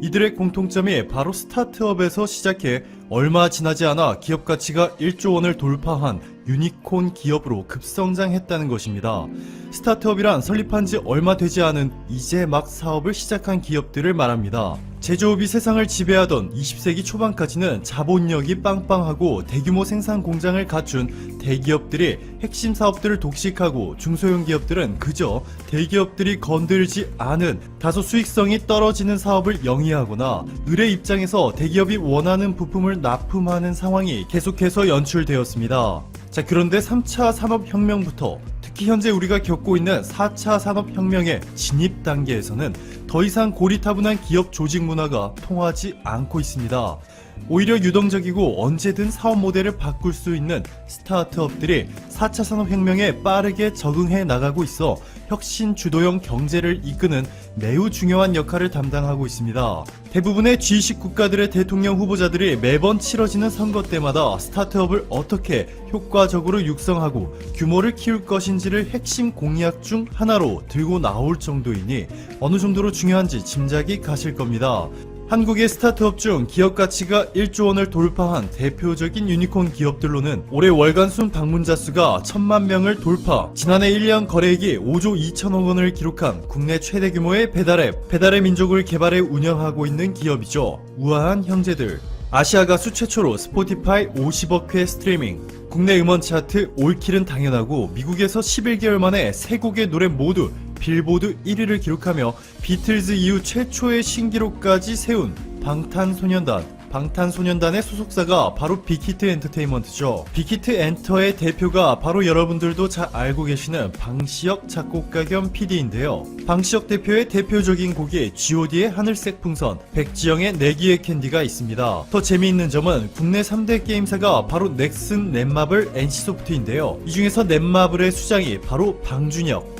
이들의 공통점이 바로 스타트업에서 시작해 얼마 지나지 않아 기업 가치가 1조 원을 돌파한 유니콘 기업으로 급성장했다는 것입니다. 스타트업이란 설립한 지 얼마 되지 않은 이제 막 사업을 시작한 기업들을 말합니다. 제조업이 세상을 지배하던 20세기 초반까지는 자본력이 빵빵하고 대규모 생산 공장을 갖춘 대기업들이 핵심 사업들을 독식하고 중소형 기업들은 그저 대기업들이 건들지 않은 다소 수익성이 떨어지는 사업을 영위하거나 을의 입장에서 대기업이 원하는 부품을 납품하는 상황이 계속해서 연출되었습니다. 자, 그런데 3차 산업혁명부터 특히 현재 우리가 겪고 있는 4차 산업혁명의 진입 단계에서는 더 이상 고리타분한 기업 조직 문화가 통하지 않고 있습니다. 오히려 유동적이고 언제든 사업 모델을 바꿀 수 있는 스타트업들이 4차 산업혁명에 빠르게 적응해 나가고 있어 혁신 주도형 경제를 이끄는 매우 중요한 역할을 담당하고 있습니다. 대부분의 G식 국가들의 대통령 후보자들이 매번 치러지는 선거 때마다 스타트업을 어떻게 효과적으로 육성하고 규모를 키울 것인지를 핵심 공약 중 하나로 들고 나올 정도이니 어느 정도로 중요한지 짐작이 가실 겁니다. 한국의 스타트업 중 기업 가치가 1조 원을 돌파한 대표적인 유니콘 기업들로는 올해 월간 순 방문자 수가 1000만 명을 돌파, 지난해 1년 거래액이 5조 2천억 원을 기록한 국내 최대 규모의 배달앱 민족을 개발해 운영하고 있는 기업이죠. 우아한 형제들, 아시아 가수 최초로 스포티파이 50억 회 스트리밍, 국내 음원 차트 올킬은 당연하고 미국에서 11개월 만에 3곡의 노래 모두 빌보드 1위를 기록하며 비틀즈 이후 최초의 신기록까지 세운 방탄소년단의 소속사가 바로 빅히트 엔터테인먼트죠. 빅히트 엔터의 대표가 바로 여러분들도 잘 알고 계시는 방시혁 작곡가 겸 PD인데요. 방시혁 대표의 대표적인 곡이 god의 하늘색 풍선, 백지영의 내기의 캔디가 있습니다. 더 재미있는 점은 국내 3대 게임사가 바로 넥슨, 넷마블, NC소프트인데요. 이 중에서 넷마블의 수장이 바로 방시혁,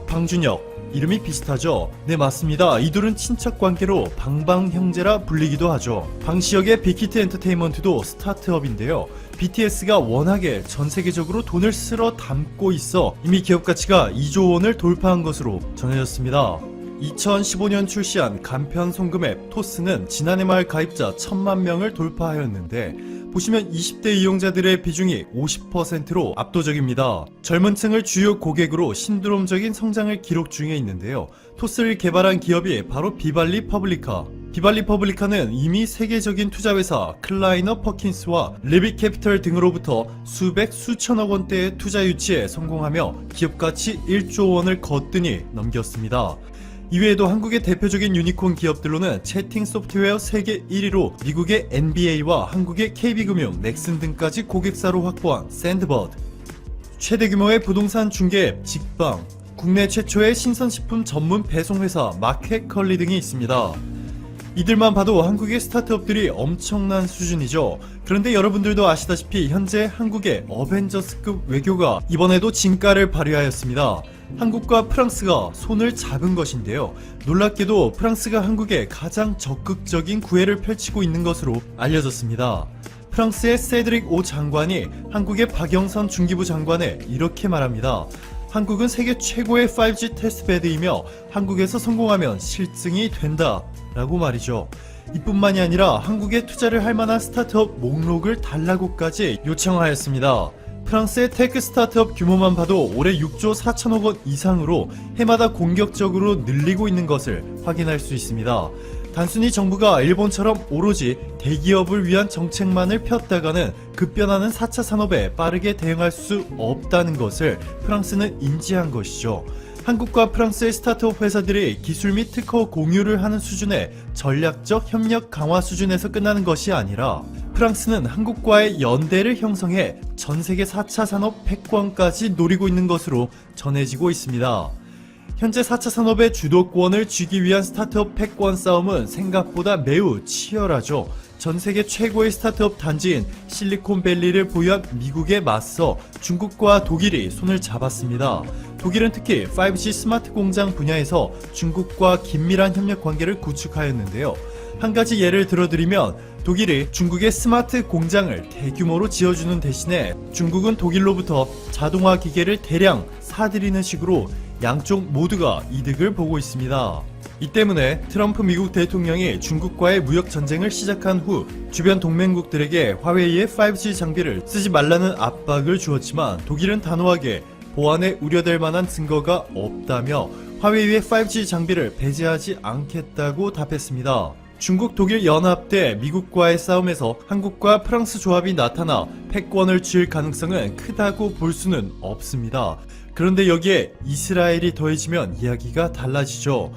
방준혁, 이름이 비슷하죠? 네, 맞습니다. 이 둘은 친척 관계로 방방형제라 불리기도 하죠. 방시혁의 빅히트 엔터테인먼트도 스타트업인데요. BTS가 워낙에 전 세계적으로 돈을 쓸어 담고 있어 이미 기업 가치가 2조 원을 돌파한 것으로 전해졌습니다. 2015년 출시한 간편 송금 앱 토스는 지난해 말 가입자 1000만 명을 돌파하였는데 보시면 20대 이용자들의 비중이 50%로 압도적입니다. 젊은 층을 주요 고객으로 신드롬적인 성장을 기록 중에 있는데요. 토스를 개발한 기업이 바로 비발리 퍼블리카는 이미 세계적인 투자회사 클라이너 퍼킨스와 리빗 캐피털 등으로부터 수천억 원대의 투자 유치에 성공하며 기업가치 1조 원을 거뜬히 넘겼습니다. 이외에도 한국의 대표적인 유니콘 기업들로는 채팅 소프트웨어 세계 1위로 미국의 NBA와 한국의 KB금융, 넥슨 등까지 고객사로 확보한 샌드버드, 최대 규모의 부동산 중개 앱 직방, 국내 최초의 신선식품 전문 배송회사 마켓컬리 등이 있습니다. 이들만 봐도 한국의 스타트업들이 엄청난 수준이죠. 그런데 여러분들도 아시다시피 현재 한국의 어벤져스급 외교가 이번에도 진가를 발휘하였습니다. 한국과 프랑스가 손을 잡은 것인데요. 놀랍게도 프랑스가 한국에 가장 적극적인 구애를 펼치고 있는 것으로 알려졌습니다. 프랑스의 세드릭 오 장관이 한국의 박영선 중기부 장관에 이렇게 말합니다. 한국은 세계 최고의 5G 테스트베드이며 한국에서 성공하면 실증이 된다 라고 말이죠. 이뿐만이 아니라 한국에 투자를 할 만한 스타트업 목록을 달라고까지 요청하였습니다. 프랑스의 테크 스타트업 규모만 봐도 올해 6조 4천억 원 이상으로 해마다 공격적으로 늘리고 있는 것을 확인할 수 있습니다. 단순히 정부가 일본처럼 오로지 대기업을 위한 정책만을 폈다가는 급변하는 4차 산업에 빠르게 대응할 수 없다는 것을 프랑스는 인지한 것이죠. 한국과 프랑스의 스타트업 회사들이 기술 및 특허 공유를 하는 수준의 전략적 협력 강화 수준에서 끝나는 것이 아니라 프랑스는 한국과의 연대를 형성해 전세계 4차 산업 패권까지 노리고 있는 것으로 전해지고 있습니다. 현재 4차 산업의 주도권을 쥐기 위한 스타트업 패권 싸움은 생각보다 매우 치열하죠. 전세계 최고의 스타트업 단지인 실리콘밸리를 보유한 미국에 맞서 중국과 독일이 손을 잡았습니다. 독일은 특히 5G 스마트 공장 분야에서 중국과 긴밀한 협력 관계를 구축하였는데요. 한 가지 예를 들어드리면 독일이 중국의 스마트 공장을 대규모로 지어주는 대신에 중국은 독일로부터 자동화 기계를 대량 사들이는 식으로 양쪽 모두가 이득을 보고 있습니다. 이 때문에 트럼프 미국 대통령이 중국과의 무역 전쟁을 시작한 후 주변 동맹국들에게 화웨이의 5G 장비를 쓰지 말라는 압박을 주었지만 독일은 단호하게 보안에 우려될 만한 증거가 없다며 화웨이의 5G 장비를 배제하지 않겠다고 답했습니다. 중국 독일 연합 때 미국과의 싸움에서 한국과 프랑스 조합이 나타나 패권을 쥘 가능성은 크다고 볼 수는 없습니다. 그런데 여기에 이스라엘이 더해지면 이야기가 달라지죠.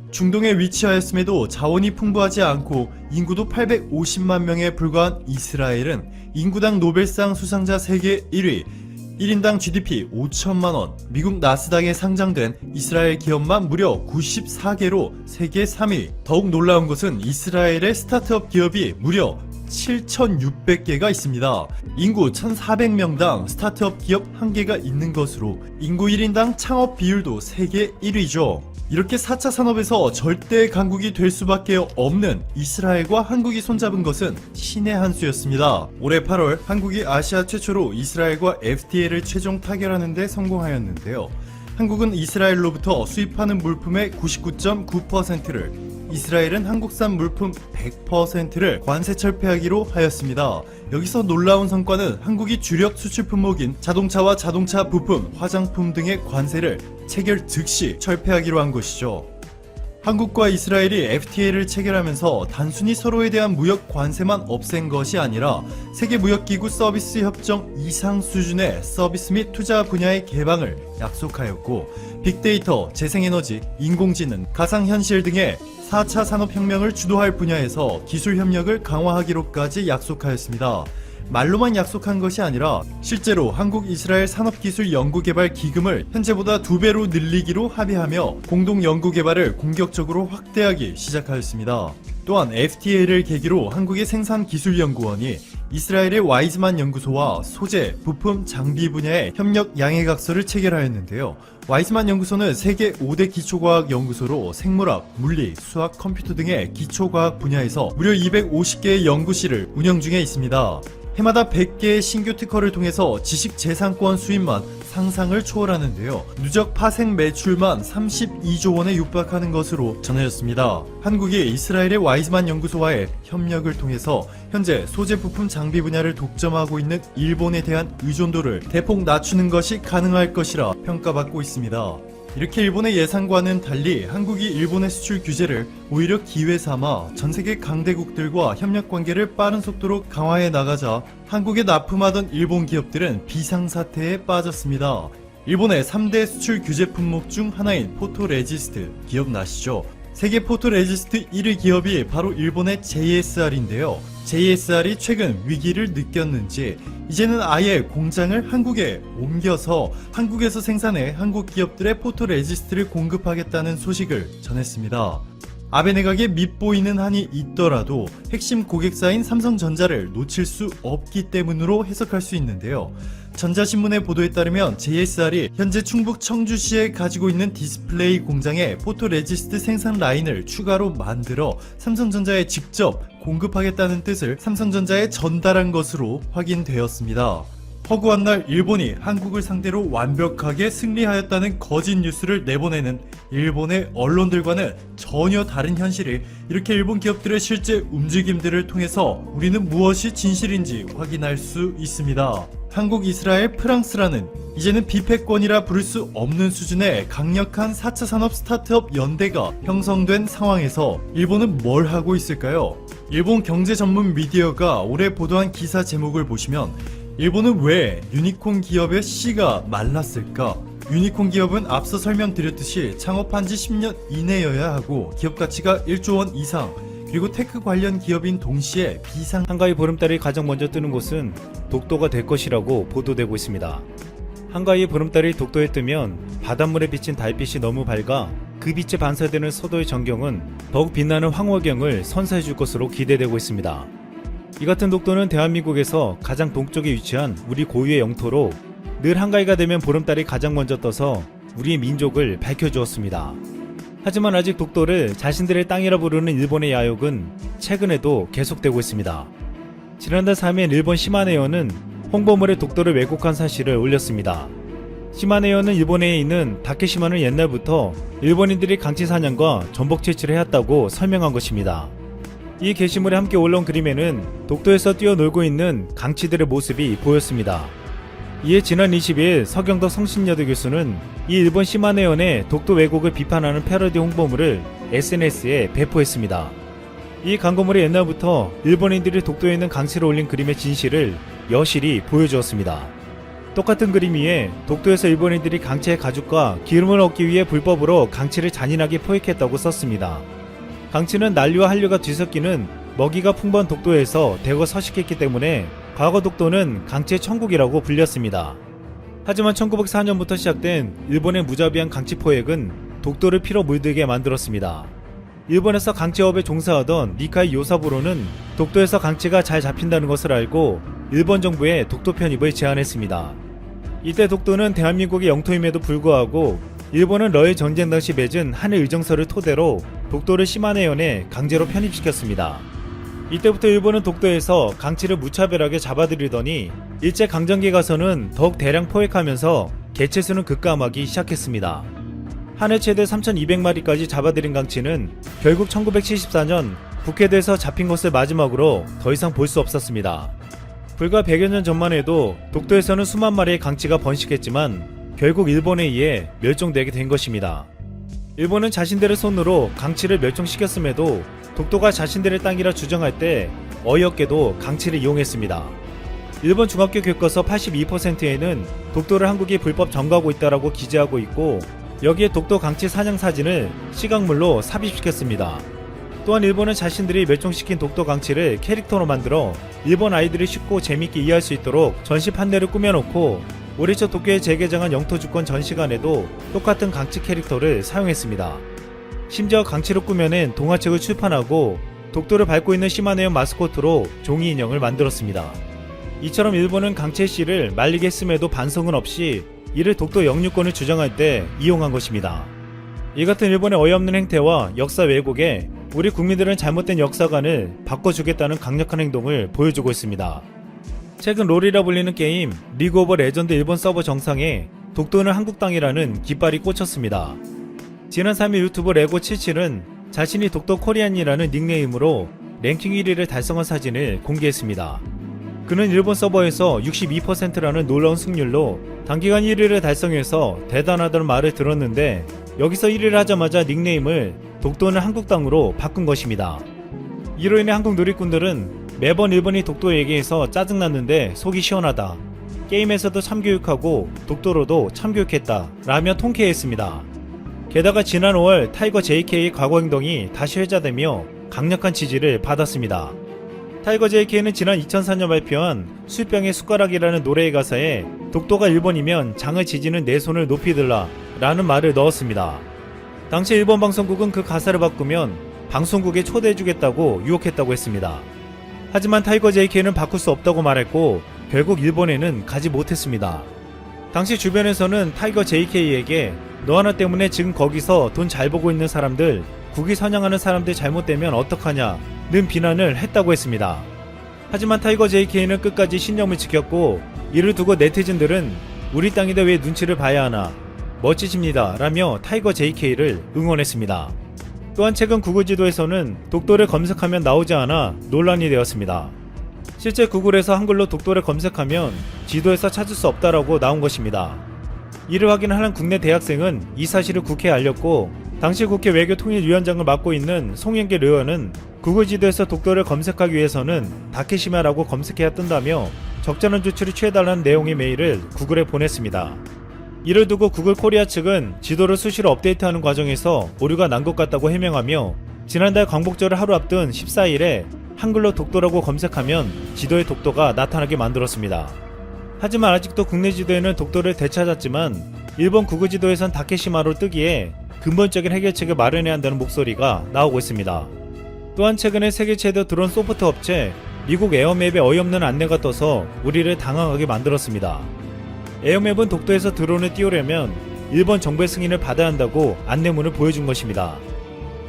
중동에 위치하였음에도 자원이 풍부하지 않고 인구도 850만 명에 불과한 이스라엘은 인구당 노벨상 수상자 세계 1위, 1인당 GDP 5천만원, 미국 나스닥에 상장된 이스라엘 기업만 무려 94개로 세계 3위. 더욱 놀라운 것은 이스라엘의 스타트업 기업이 무려 7,600개가 있습니다. 인구 1,400명당 스타트업 기업 1개가 있는 것으로 인구 1인당 창업 비율도 세계 1위죠. 이렇게 4차 산업에서 절대 강국이 될 수밖에 없는 이스라엘과 한국이 손잡은 것은 신의 한 수였습니다. 올해 8월 한국이 아시아 최초로 이스라엘과 FTA를 최종 타결하는 데 성공하였는데요. 한국은 이스라엘로부터 수입하는 물품의 99.9%를, 이스라엘은 한국산 물품 100%를 관세 철폐하기로 하였습니다. 여기서 놀라운 성과는 한국이 주력 수출 품목인 자동차와 자동차 부품, 화장품 등의 관세를 체결 즉시 철폐하기로 한 것이죠. 한국과 이스라엘이 FTA를 체결하면서 단순히 서로에 대한 무역 관세만 없앤 것이 아니라 세계무역기구 서비스 협정 이상 수준의 서비스 및 투자 분야의 개방을 약속하였고, 빅데이터, 재생에너지, 인공지능, 가상현실 등의 4차 산업혁명을 주도할 분야에서 기술 협력을 강화하기로까지 약속하였습니다. 말로만 약속한 것이 아니라 실제로 한국-이스라엘 산업기술연구개발 기금을 현재보다 2배로 늘리기로 합의하며 공동 연구개발을 공격적으로 확대하기 시작하였습니다. 또한 FTA를 계기로 한국의 생산기술연구원이 이스라엘의 와이즈만 연구소와 소재, 부품, 장비 분야의 협력 양해각서를 체결하였는데요. 와이즈만 연구소는 세계 5대 기초과학 연구소로 생물학, 물리, 수학, 컴퓨터 등의 기초과학 분야에서 무려 250개의 연구실을 운영 중에 있습니다. 해마다 100개의 신규 특허를 통해서 지식재산권 수입만 상상을 초월하는데요. 누적 파생 매출만 32조 원에 육박하는 것으로 전해졌습니다. 한국이 이스라엘의 와이즈만 연구소와의 협력을 통해서 현재 소재 부품 장비 분야를 독점하고 있는 일본에 대한 의존도를 대폭 낮추는 것이 가능할 것이라 평가받고 있습니다. 이렇게 일본의 예상과는 달리 한국이 일본의 수출 규제를 오히려 기회 삼아 전세계 강대국들과 협력 관계를 빠른 속도로 강화해 나가자 한국에 납품하던 일본 기업들은 비상사태에 빠졌습니다. 일본의 3대 수출 규제 품목 중 하나인 포토레지스트, 기억나시죠? 세계 포토레지스트 1위 기업이 바로 일본의 JSR인데요. JSR이 최근 위기를 느꼈는지 이제는 아예 공장을 한국에 옮겨서 한국에서 생산해 한국 기업들의 포토레지스트를 공급하겠다는 소식을 전했습니다. 아베 내각에 밉보이는 한이 있더라도 핵심 고객사인 삼성전자를 놓칠 수 없기 때문으로 해석할 수 있는데요. 전자신문의 보도에 따르면 JSR이 현재 충북 청주시에 가지고 있는 디스플레이 공장에 포토레지스트 생산 라인을 추가로 만들어 삼성전자에 직접 공급하겠다는 뜻을 삼성전자에 전달한 것으로 확인되었습니다. 허구한 날 일본이 한국을 상대로 완벽하게 승리하였다는 거짓 뉴스를 내보내는 일본의 언론들과는 전혀 다른 현실이 이렇게 일본 기업들의 실제 움직임들을 통해서 우리는 무엇이 진실인지 확인할 수 있습니다. 한국, 이스라엘, 프랑스라는 이제는 비패권이라 부를 수 없는 수준의 강력한 4차 산업 스타트업 연대가 형성된 상황에서 일본은 뭘 하고 있을까요? 일본 경제 전문 미디어가 올해 보도한 기사 제목을 보시면 일본은 왜 유니콘 기업의 씨가 말랐을까? 유니콘 기업은 앞서 설명드렸듯이 창업한 지 10년 이내여야 하고 기업 가치가 1조 원 이상, 그리고 테크 관련 기업인 동시에 비상 한가위 보름달이 가장 먼저 뜨는 곳은 독도가 될 것이라고 보도되고 있습니다. 한가위의 보름달이 독도에 뜨면 바닷물에 비친 달빛이 너무 밝아 그 빛에 반사되는 서도의 전경은 더욱 빛나는 황홀경을 선사해줄 것으로 기대되고 있습니다. 이 같은 독도는 대한민국에서 가장 동쪽에 위치한 우리 고유의 영토로 늘 한가위가 되면 보름달이 가장 먼저 떠서 우리의 민족을 밝혀주었습니다. 하지만 아직 독도를 자신들의 땅이라 부르는 일본의 야욕은 최근에도 계속되고 있습니다. 지난달 3일 일본 시마네어는 홍보물에 독도를 왜곡한 사실을 올렸습니다. 시마네현은 일본에 있는 다케시마는 옛날부터 일본인들이 강치 사냥과 전복 채취를 해왔다고 설명한 것입니다. 이 게시물에 함께 올라온 그림에는 독도에서 뛰어놀고 있는 강치들의 모습이 보였습니다. 이에 지난 20일 서경덕 성신여대 교수는 이 일본 시마네현의 독도 왜곡을 비판하는 패러디 홍보물을 SNS에 배포했습니다. 이 광고물이 옛날부터 일본인들이 독도에 있는 강치를 올린 그림의 진실을 여실히 보여주었습니다. 똑같은 그림 위에 독도에서 일본인들이 강치의 가죽과 기름을 얻기 위해 불법으로 강치를 잔인하게 포획했다고 썼습니다. 강치는 난류와 한류가 뒤섞이는 먹이가 풍부한 독도에서 대거 서식했기 때문에 과거 독도는 강치의 천국이라고 불렸습니다. 하지만 1904년부터 시작된 일본의 무자비한 강치 포획은 독도를 피로 물들게 만들었습니다. 일본에서 강치업에 종사하던 니카이 요사부로는 독도에서 강치가 잘 잡힌다는 것을 알고 일본 정부에 독도 편입을 제안했습니다. 이때 독도는 대한민국의 영토임에도 불구하고 일본은 러일 전쟁 당시 맺은 한일 의정서를 토대로 독도를 시마네현에 강제로 편입시켰습니다. 이때부터 일본은 독도에서 강치를 무차별하게 잡아들이더니 일제강점기에 가서는 더욱 대량 포획하면서 개체수는 급감하기 시작했습니다. 한 해 최대 3,200마리까지 잡아들인 강치는 결국 1974년 북해도에서 잡힌 것을 마지막으로 더 이상 볼 수 없었습니다. 불과 100여 년 전만 해도 독도에서는 수만 마리의 강치가 번식했지만 결국 일본에 의해 멸종되게 된 것입니다. 일본은 자신들의 손으로 강치를 멸종시켰음에도 독도가 자신들의 땅이라 주장할 때 어이없게도 강치를 이용했습니다. 일본 중학교 교과서 82%에는 독도를 한국이 불법 점거하고 있다라고 기재하고 있고 여기에 독도 강치 사냥 사진을 시각물로 삽입시켰습니다. 또한 일본은 자신들이 멸종시킨 독도 강치를 캐릭터로 만들어 일본 아이들이 쉽고 재밌게 이해할 수 있도록 전시 판넬을 꾸며놓고 올해 초 도쿄에 재개장한 영토주권 전시관에도 똑같은 강치 캐릭터를 사용했습니다. 심지어 강치로 꾸며낸 동화책을 출판하고 독도를 밟고 있는 시마네현 마스코트로 종이 인형을 만들었습니다. 이처럼 일본은 강치의 씨를 말리게 했음에도 반성은 없이 이를 독도 영유권을 주장할 때 이용한 것입니다. 이 같은 일본의 어이없는 행태와 역사 왜곡에 우리 국민들은 잘못된 역사관을 바꿔주겠다는 강력한 행동을 보여주고 있습니다. 최근 롤이라 불리는 게임 리그 오브 레전드 일본 서버 정상에 독도는 한국 땅이라는 깃발이 꽂혔습니다. 지난 3일 유튜버 레고77은 자신이 독도 코리안이라는 닉네임으로 랭킹 1위를 달성한 사진을 공개했습니다. 그는 일본 서버에서 62%라는 놀라운 승률로 단기간 1위를 달성해서 대단하다는 말을 들었는데 여기서 1위를 하자마자 닉네임을 독도는 한국 땅으로 바꾼 것입니다. 이로 인해 한국 누리꾼들은 매번 일본이 독도 얘기해서 짜증났는데 속이 시원하다. 게임에서도 참교육하고 독도로도 참교육했다. 라며 통쾌했습니다. 게다가 지난 5월 타이거 JK의 과거 행동이 다시 회자되며 강력한 지지를 받았습니다. 타이거 JK는 지난 2004년 발표한 술병의 숟가락이라는 노래의 가사에 독도가 일본이면 장을 지지는 내 손을 높이 들라 라는 말을 넣었습니다. 당시 일본 방송국은 그 가사를 바꾸면 방송국에 초대해주겠다고 유혹했다고 했습니다. 하지만 타이거 JK는 바꿀 수 없다고 말했고 결국 일본에는 가지 못했습니다. 당시 주변에서는 타이거 JK에게 너 하나 때문에 지금 거기서 돈 잘 벌고 있는 사람들, 국위 선양하는 사람들 잘못되면 어떡하냐 는 비난을 했다고 했습니다. 하지만 타이거 JK는 끝까지 신념을 지켰고 이를 두고 네티즌들은 우리 땅인데 왜 눈치를 봐야 하나 멋지십니다 라며 타이거 JK를 응원했습니다. 또한 최근 구글 지도에서는 독도를 검색하면 나오지 않아 논란이 되었습니다. 실제 구글에서 한글로 독도를 검색하면 지도에서 찾을 수 없다라고 나온 것입니다. 이를 확인한 한 국내 대학생은 이 사실을 국회에 알렸고 당시 국회 외교통일위원장을 맡고 있는 송영길 의원은 구글 지도에서 독도를 검색하기 위해서는 다케시마라고 검색해야 뜬다며 적절한 조치를 취해달라는 내용의 메일을 구글에 보냈습니다. 이를 두고 구글 코리아 측은 지도를 수시로 업데이트하는 과정에서 오류가 난 것 같다고 해명하며 지난달 광복절을 하루 앞둔 14일에 한글로 독도라고 검색하면 지도에 독도가 나타나게 만들었습니다. 하지만 아직도 국내 지도에는 독도를 되찾았지만 일본 구글 지도에선 다케시마로 뜨기에 근본적인 해결책을 마련해야 한다는 목소리가 나오고 있습니다. 또한 최근에 세계 최대 드론 소프트 업체 미국 에어맵에 어이없는 안내가 떠서 우리를 당황하게 만들었습니다. 에어맵은 독도에서 드론을 띄우려면 일본 정부의 승인을 받아야 한다고 안내문을 보여준 것입니다.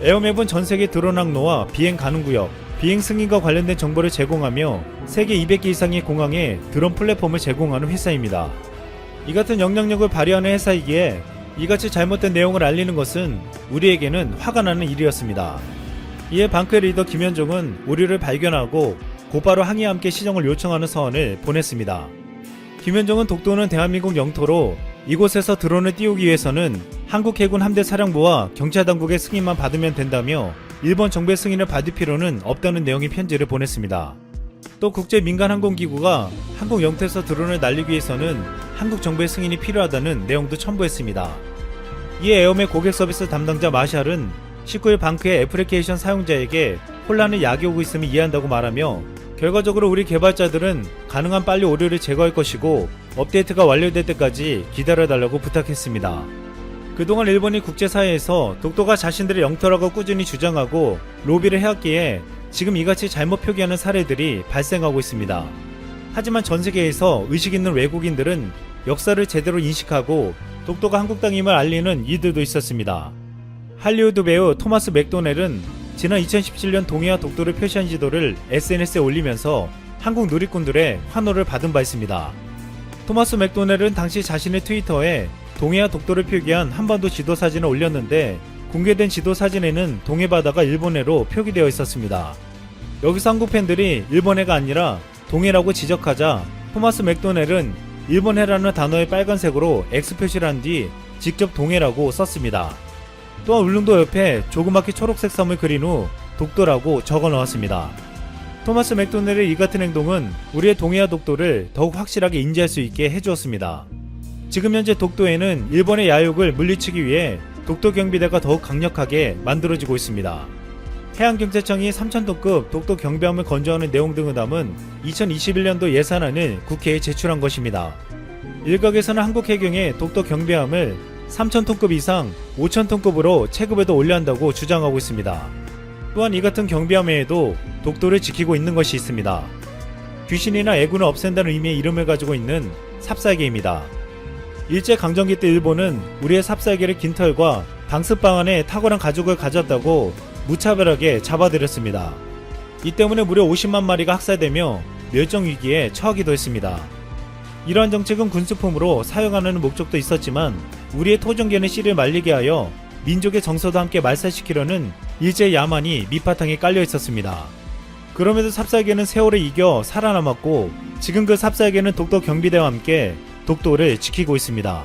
에어맵은 전세계 드론 항로와 비행 가능 구역, 비행 승인과 관련된 정보를 제공하며 세계 200개 이상의 공항에 드론 플랫폼을 제공하는 회사입니다. 이 같은 영향력을 발휘하는 회사이기에 이같이 잘못된 내용을 알리는 것은 우리에게는 화가 나는 일이었습니다. 이에 방크의 리더 김현종은 오류를 발견하고 곧바로 항의와 함께 시정을 요청하는 서한을 보냈습니다. 김현종은 독도는 대한민국 영토로 이곳에서 드론을 띄우기 위해서는 한국 해군 함대 사령부와 경찰 당국의 승인만 받으면 된다며 일본 정부의 승인을 받을 필요는 없다는 내용의 편지를 보냈습니다. 또 국제민간항공기구가 한국 영토에서 드론을 날리기 위해서는 한국 정부의 승인이 필요하다는 내용도 첨부했습니다. 이에 에어메 고객 서비스 담당자 마샬은 19일 방크의 애플리케이션 사용자에게 혼란을 야기오고 있음을 이해한다고 말하며 결과적으로 우리 개발자들은 가능한 빨리 오류를 제거할 것이고 업데이트가 완료될 때까지 기다려달라고 부탁했습니다. 그동안 일본이 국제사회에서 독도가 자신들의 영토라고 꾸준히 주장하고 로비를 해왔기에 지금 이같이 잘못 표기하는 사례들이 발생하고 있습니다. 하지만 전 세계에서 의식 있는 외국인들은 역사를 제대로 인식하고 독도가 한국 땅임을 알리는 이들도 있었습니다. 할리우드 배우 토마스 맥도넬은 지난 2017년 동해와 독도를 표시한 지도를 SNS에 올리면서 한국 누리꾼들의 환호를 받은 바 있습니다. 토마스 맥도넬은 당시 자신의 트위터에 동해와 독도를 표기한 한반도 지도 사진을 올렸는데 공개된 지도 사진에는 동해바다가 일본해로 표기되어 있었습니다. 여기서 한국 팬들이 일본해가 아니라 동해라고 지적하자 토마스 맥도넬은 일본해라는 단어의 빨간색으로 X 표시를 한 뒤 직접 동해라고 썼습니다. 또한 울릉도 옆에 조그맣게 초록색 섬을 그린 후 독도라고 적어 넣었습니다. 토마스 맥도넬의 이 같은 행동은 우리의 동해와 독도를 더욱 확실하게 인지할 수 있게 해주었습니다. 지금 현재 독도에는 일본의 야욕을 물리치기 위해 독도 경비대가 더욱 강력하게 만들어지고 있습니다. 해양경찰청이 3,000톤급 독도 경비함을 건조하는 내용 등을 담은 2021년도 예산안을 국회에 제출한 것입니다. 일각에서는 한국 해경의 독도 경비함을 3,000톤급 이상 5,000톤급으로 체급에도 올려야 한다고 주장하고 있습니다. 또한 이 같은 경비함 외에도 독도를 지키고 있는 것이 있습니다. 귀신이나 애군을 없앤다는 의미의 이름을 가지고 있는 삽살개입니다. 일제강점기 때 일본은 우리의 삽살개를 깃털과 방습방 안에 탁월한 가죽을 가졌다고 무차별하게 잡아들였습니다. 이 때문에 무려 50만 마리가 학살되며 멸종위기에 처하기도 했습니다. 이러한 정책은 군수품으로 사용하는 목적도 있었지만 우리의 토종계는 씨를 말리게 하여 민족의 정서도 함께 말살시키려는 일제의 야만이 밑바탕에 깔려 있었습니다. 그럼에도 삽살개는 세월을 이겨 살아남았고 지금 그 삽살개는 독도 경비대와 함께 독도를 지키고 있습니다.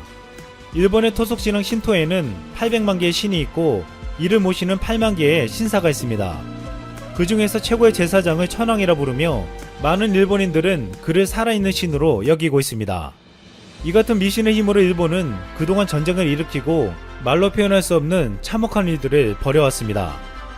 일본의 토속신앙 신토에는 800만 개의 신이 있고 이를 모시는 8만 개의 신사가 있습니다. 그 중에서 최고의 제사장을 천황이라 부르며 많은 일본인들은 그를 살아있는 신으로 여기고 있습니다. 이 같은 미신의 힘으로 일본은 그동안 전쟁을 일으키고 말로 표현할 수 없는 참혹한 일들을 벌여왔습니다.